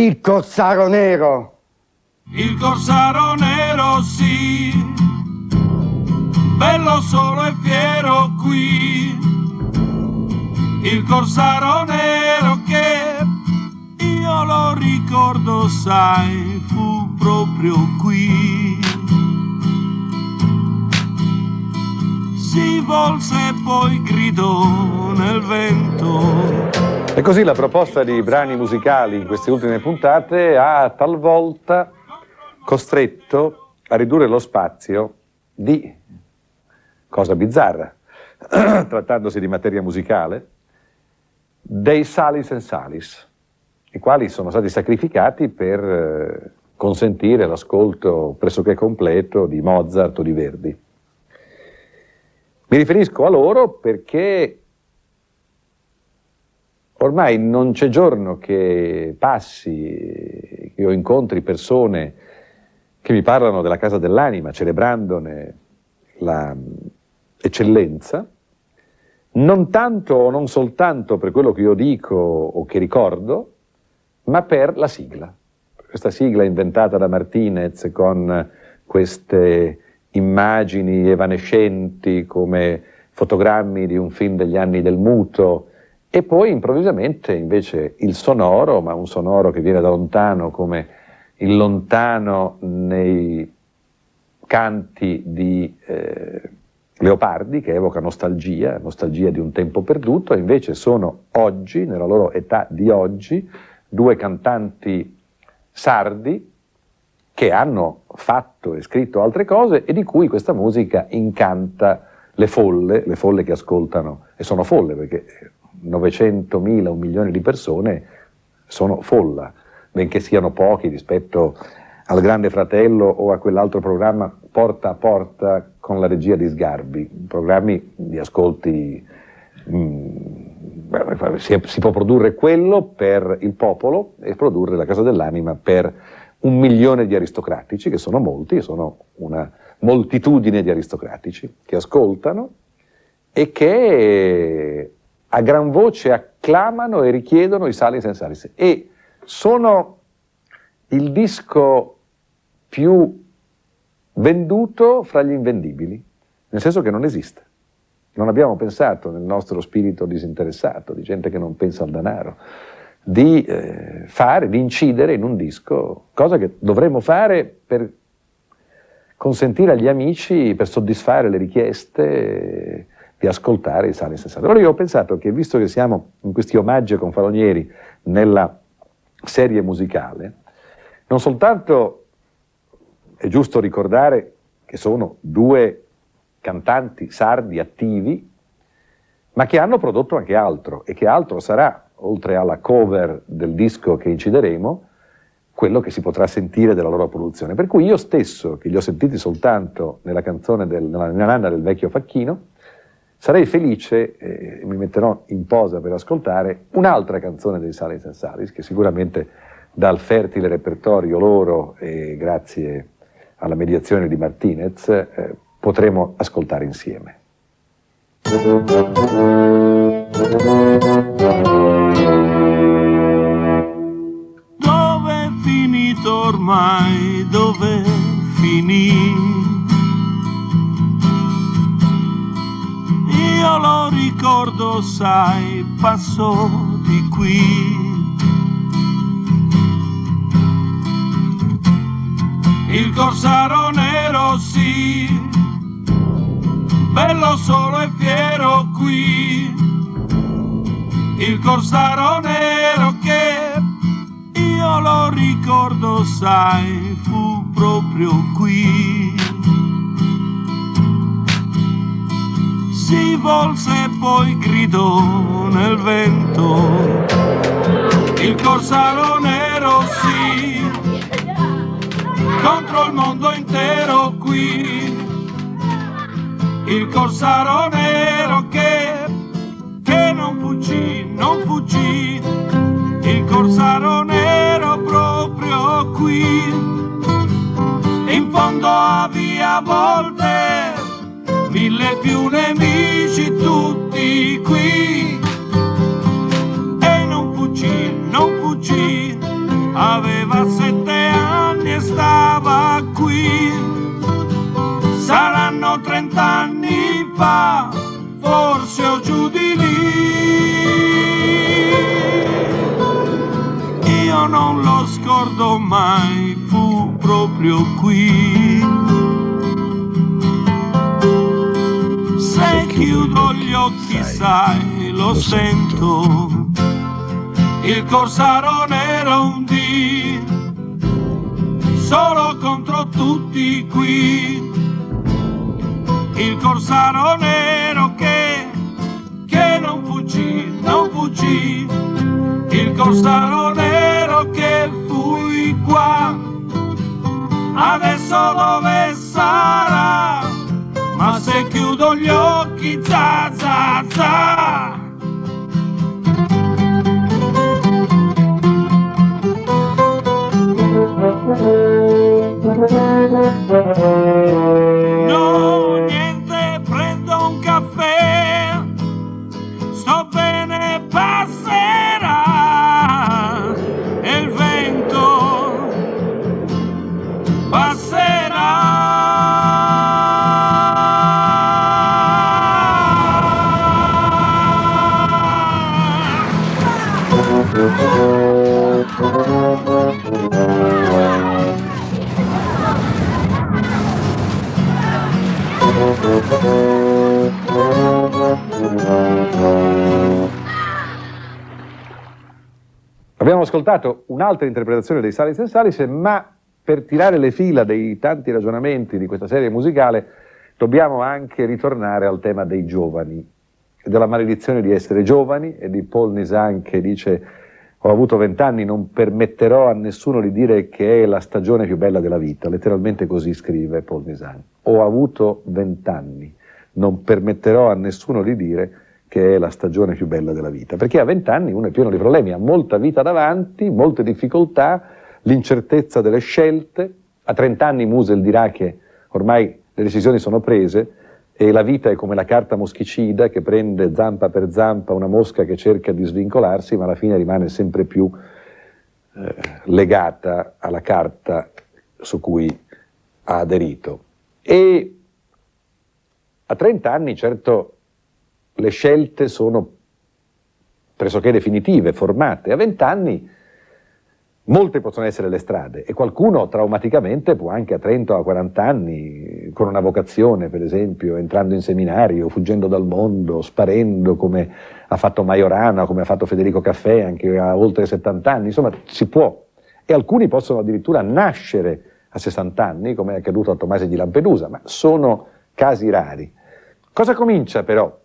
Il corsaro nero. Il corsaro nero, sì, bello solo e fiero qui. Il corsaro nero che io lo ricordo, sai, fu proprio qui. Si volse e poi gridò nel vento. E così la proposta di brani musicali in queste ultime puntate ha talvolta costretto a ridurre lo spazio di, cosa bizzarra, trattandosi di materia musicale, dei Salis and Salis, i quali sono stati sacrificati per consentire l'ascolto pressoché completo di Mozart o di Verdi. Mi riferisco a loro perché ormai non c'è giorno che passi, che io incontri persone che mi parlano della Casa dell'Anima, celebrandone la eccellenza, non tanto o non soltanto per quello che io dico o che ricordo, ma per la sigla. Questa sigla inventata da Martinez con queste immagini evanescenti come fotogrammi di un film degli anni del muto, e poi improvvisamente invece il sonoro, ma un sonoro che viene da lontano come il lontano nei canti di Leopardi, che evoca nostalgia di un tempo perduto, e invece sono oggi, nella loro età di oggi, due cantanti sardi che hanno fatto e scritto altre cose e di cui questa musica incanta le folle che ascoltano, e sono folle perché 900.000, 1 milione di persone sono folla, benché siano pochi rispetto al Grande Fratello o a quell'altro programma Porta a Porta con la regia di Sgarbi, programmi di ascolti, si può produrre quello per il popolo e produrre la Casa dell'Anima per 1 milione di aristocratici, che sono molti, sono una moltitudine di aristocratici che ascoltano e che a gran voce acclamano e richiedono i Salis and Salis, e sono il disco più venduto fra gli invendibili, nel senso che non esiste. Non abbiamo pensato, nel nostro spirito disinteressato, di gente che non pensa al denaro, di incidere in un disco, cosa che dovremmo fare per consentire agli amici, per soddisfare le richieste di ascoltare i Salis and Salis. Allora io ho pensato che, visto che siamo in questi omaggi con Confalonieri nella serie musicale, non soltanto è giusto ricordare che sono 2 cantanti sardi attivi, ma che hanno prodotto anche altro, e che altro sarà, oltre alla cover del disco che incideremo, quello che si potrà sentire della loro produzione. Per cui io stesso, che li ho sentiti soltanto nella canzone nella nanna del vecchio Facchino, sarei felice, e mi metterò in posa per ascoltare un'altra canzone dei Salis and Salis, che sicuramente dal fertile repertorio loro, e grazie alla mediazione di Martinez, potremo ascoltare insieme. Dove è finito ormai, dove finì? Io lo ricordo, sai, passò di qui. Il corsaro nero, sì, bello solo e fiero qui. Il corsaro nero che io lo ricordo, sai, fu proprio qui. Si volse e poi gridò nel vento. Il corsaro nero, sì, contro il mondo intero qui. Il corsaro nero che non fuggì, il corsaro nero proprio qui. In fondo a via Volte, 1000 più nemici tutti qui. E non fuggì, aveva va, forse o giù di lì. Io non lo scordo mai, fu proprio qui. Se chiudo gli occhi, sai, lo sento, il corsaro nero un dì, solo contro tutti qui. Il corsaro nero che non fuggì, non fuggì. Il corsaro nero che fui qua, adesso dove sarà? Ma se chiudo gli occhi, za za za. No, niente, prendo un caffè, sto bene, passerà, e il vento Abbiamo ascoltato un'altra interpretazione dei Salis and Salis, ma per tirare le fila dei tanti ragionamenti di questa serie musicale dobbiamo anche ritornare al tema dei giovani, della maledizione di essere giovani, e di Paul Nizan che dice: ho avuto 20 anni, non permetterò a nessuno di dire che è la stagione più bella della vita. Letteralmente così scrive Paul Nizan. Ho avuto 20 anni, non permetterò a nessuno di dire che è la stagione più bella della vita. Perché a 20 anni uno è pieno di problemi, ha molta vita davanti, molte difficoltà, l'incertezza delle scelte. A 30 anni Musel dirà che ormai le decisioni sono prese e la vita è come la carta moschicida che prende zampa per zampa una mosca che cerca di svincolarsi, ma alla fine rimane sempre più legata alla carta su cui ha aderito. E a 30 anni, certo, le scelte sono pressoché definitive, formate. A 20 anni molte possono essere le strade e qualcuno traumaticamente può anche a 30 o a 40 anni, con una vocazione per esempio, entrando in seminario, fuggendo dal mondo, sparendo come ha fatto Majorana, come ha fatto Federico Caffè anche a oltre 70 anni, insomma si può. E alcuni possono addirittura nascere a 60 anni, come è accaduto a Tomasi di Lampedusa, ma sono casi rari. Cosa comincia però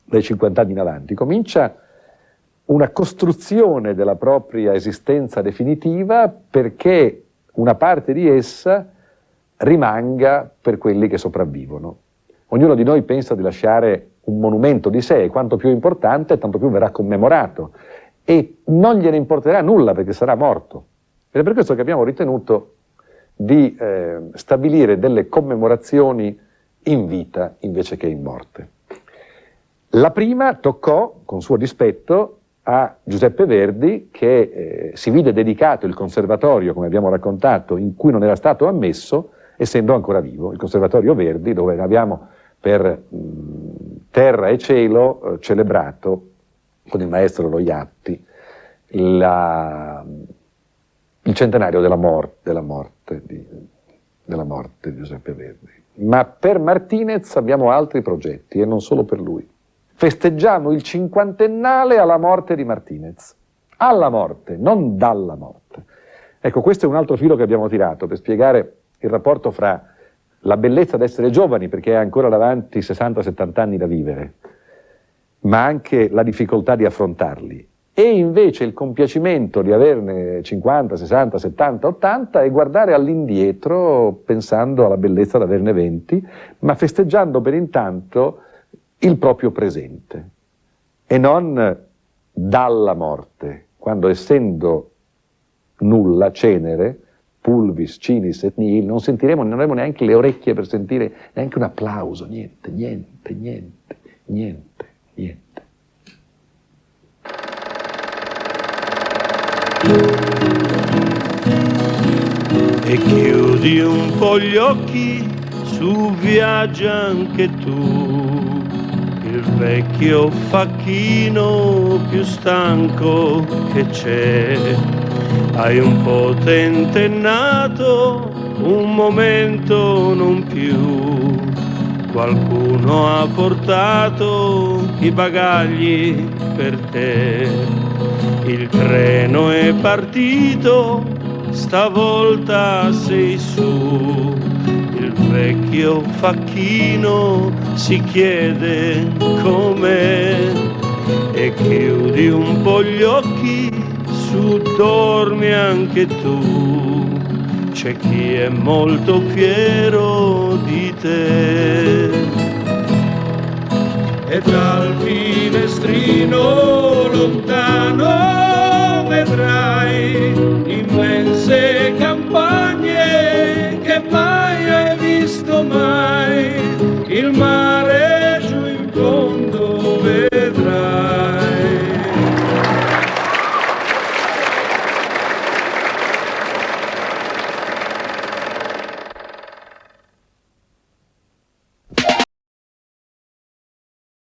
dai 50 anni in avanti? Comincia una costruzione della propria esistenza definitiva perché una parte di essa rimanga per quelli che sopravvivono. Ognuno di noi pensa di lasciare un monumento di sé, e quanto più importante, tanto più verrà commemorato, e non gliene importerà nulla perché sarà morto. Ed è per questo che abbiamo ritenuto di stabilire delle commemorazioni in vita invece che in morte. La prima toccò, con suo dispetto, a Giuseppe Verdi, che si vide dedicato il conservatorio, come abbiamo raccontato, in cui non era stato ammesso, essendo ancora vivo, il Conservatorio Verdi, dove abbiamo per terra e cielo celebrato con il maestro Loiatti il centenario della morte di Giuseppe Verdi. Ma per Martinez abbiamo altri progetti, e non solo per lui. Festeggiamo il cinquantennale alla morte di Martinez. Alla morte, non dalla morte. Ecco, questo è un altro filo che abbiamo tirato per spiegare il rapporto fra la bellezza d'essere giovani, perché hai ancora davanti 60-70 anni da vivere, ma anche la difficoltà di affrontarli. E invece il compiacimento di averne 50, 60, 70, 80 e guardare all'indietro pensando alla bellezza di averne 20, ma festeggiando per intanto il proprio presente e non dalla morte, quando essendo nulla, cenere, pulvis, cinis et nihil, non avremo neanche le orecchie per sentire neanche un applauso, niente. E chiudi un po' gli occhi, su viaggia anche tu. il vecchio facchino più stanco che c'è. Hai un po' tentennato, un momento non più. Qualcuno ha portato i bagagli per te. Il treno è partito, stavolta sei su. Il vecchio facchino si chiede com'è e chiudi un po' gli occhi, su dormi anche tu. C'è chi è molto fiero di te. E dal finestrino lontano vedrai immense campagne che mai hai visto mai. Il mare